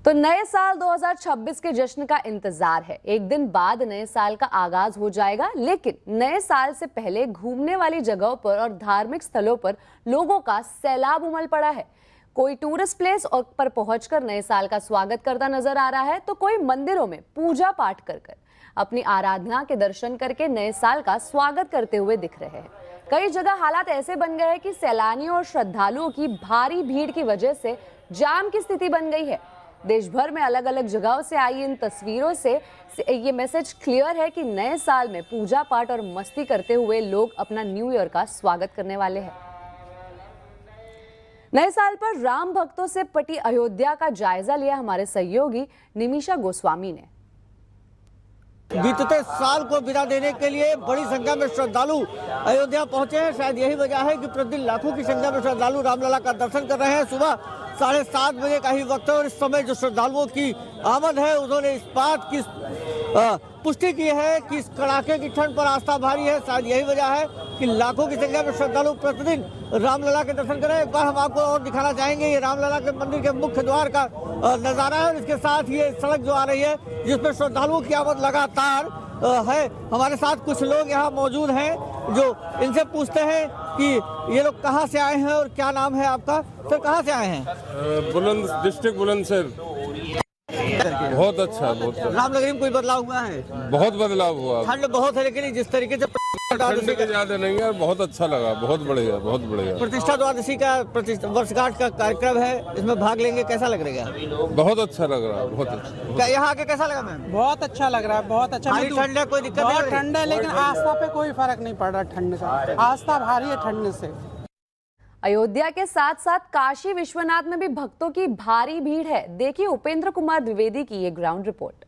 तो नए साल 2026 के जश्न का इंतजार है। एक दिन बाद नए साल का आगाज हो जाएगा, लेकिन नए साल से पहले घूमने वाली जगहों पर और धार्मिक स्थलों पर लोगों का सैलाब उमड़ पड़ा है। कोई टूरिस्ट प्लेस और पर पहुंचकर नए साल का स्वागत करता नजर आ रहा है, तो कोई मंदिरों में पूजा पाठ कर अपनी आराधना के दर्शन करके नए साल का स्वागत करते हुए दिख रहे हैं। कई जगह हालात ऐसे बन गए हैं कि सैलानियों और श्रद्धालुओं की भारी भीड़ की वजह से जाम की स्थिति बन गई है। देश भर में अलग अलग जगहों से आई इन तस्वीरों से ये मैसेज क्लियर है कि नए साल में पूजा पाठ और मस्ती करते हुए लोग अपना न्यू ईयर का स्वागत करने वाले हैं। नए साल पर राम भक्तों से पटी अयोध्या का जायजा लिया हमारे सहयोगी निमिषा गोस्वामी ने। बीतते साल को विदा देने के लिए बड़ी संख्या में श्रद्धालु अयोध्या पहुंचे हैं। शायद यही वजह है कि प्रतिदिन लाखों की संख्या में श्रद्धालु रामलला का दर्शन कर रहे हैं। सुबह 7:30 बजे का ही वक्त है और इस समय जो श्रद्धालुओं की आमद है उन्होंने इस बात की पुष्टि की है कि इस कड़ाके की ठंड पर आस्था भारी है। शायद यही वजह है कि लाखों की संख्या में श्रद्धालु प्रतिदिन रामलला के दर्शन करें। एक बार हम आपको और दिखाना चाहेंगे, ये रामलला के मंदिर के मुख्य द्वार का नजारा है और इसके साथ ये सड़क जो आ रही है जिसमें श्रद्धालुओं की आमद लगातार है। हमारे साथ कुछ लोग यहाँ मौजूद हैं जो इनसे पूछते हैं कि ये लोग कहाँ से आए हैं और क्या नाम है आपका? सर, कहाँ से आए हैं? बुलंद डिस्ट्रिक्ट बुलंदशहर। बहुत अच्छा, बहुत अच्छा। रामनगरी में कोई बदलाव हुआ है? बहुत बदलाव हुआ। ठंड बहुत है लेकिन जिस तरीके से ठंड के ज्यादा नहीं है, बहुत अच्छा लगा, बहुत बढ़िया, बहुत बढ़िया। प्रतिष्ठा द्वादशी का वर्षगांठ का कार्यक्रम है, इसमें भाग लेंगे, कैसा लग रहा है? बहुत अच्छा लग रहा है, बहुत अच्छा। यहाँ आके कैसा लगा मैम? बहुत अच्छा लग रहा है, बहुत अच्छा। ठंड है, कोई दिक्कत नहीं? बहुत ठंड है लेकिन आस्था पे कोई फर्क नहीं पड़ रहा ठंड का। आस्था भारी है ठंड से। अयोध्या के साथ साथ काशी विश्वनाथ में भी भक्तों की भारी भीड़ है। देखिए उपेंद्र कुमार द्विवेदी की ये ग्राउंड रिपोर्ट।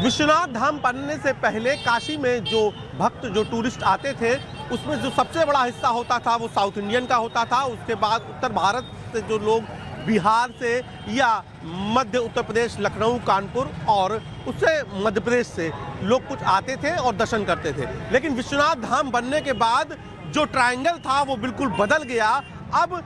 विश्वनाथ धाम बनने से पहले काशी में जो भक्त जो टूरिस्ट आते थे उसमें जो सबसे बड़ा हिस्सा होता था वो साउथ इंडियन का होता था। उसके बाद उत्तर भारत से जो लोग बिहार से या मध्य उत्तर प्रदेश लखनऊ कानपुर और उससे मध्य प्रदेश से लोग कुछ आते थे और दर्शन करते थे। लेकिन विश्वनाथ धाम बनने के बाद जो ट्रायंगल था वो बिल्कुल बदल गया। अब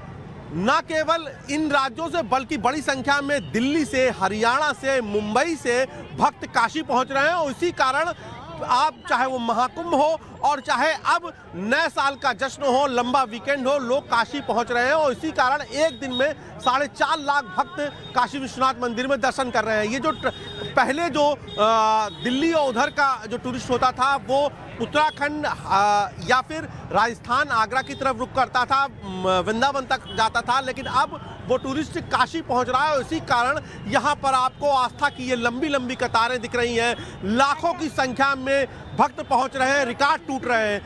न केवल इन राज्यों से बल्कि बड़ी संख्या में दिल्ली से, हरियाणा से, मुंबई से भक्त काशी पहुंच रहे हैं और इसी कारण आप चाहे वो महाकुंभ हो और चाहे अब नए साल का जश्न हो, लंबा वीकेंड हो, लोग काशी पहुंच रहे हैं और इसी कारण एक दिन में 4.5 लाख भक्त काशी विश्वनाथ मंदिर में दर्शन कर रहे हैं। ये जो पहले जो दिल्ली और उधर का जो टूरिस्ट होता था वो उत्तराखंड या फिर राजस्थान, आगरा की तरफ रुख करता था, वृंदावन तक जाता था, लेकिन अब वो टूरिस्ट काशी पहुंच रहा है और इसी कारण यहाँ पर आपको आस्था की ये लंबी लंबी कतारें दिख रही हैं। लाखों की संख्या में भक्त पहुंच रहे हैं, रिकॉर्ड टूट रहे हैं।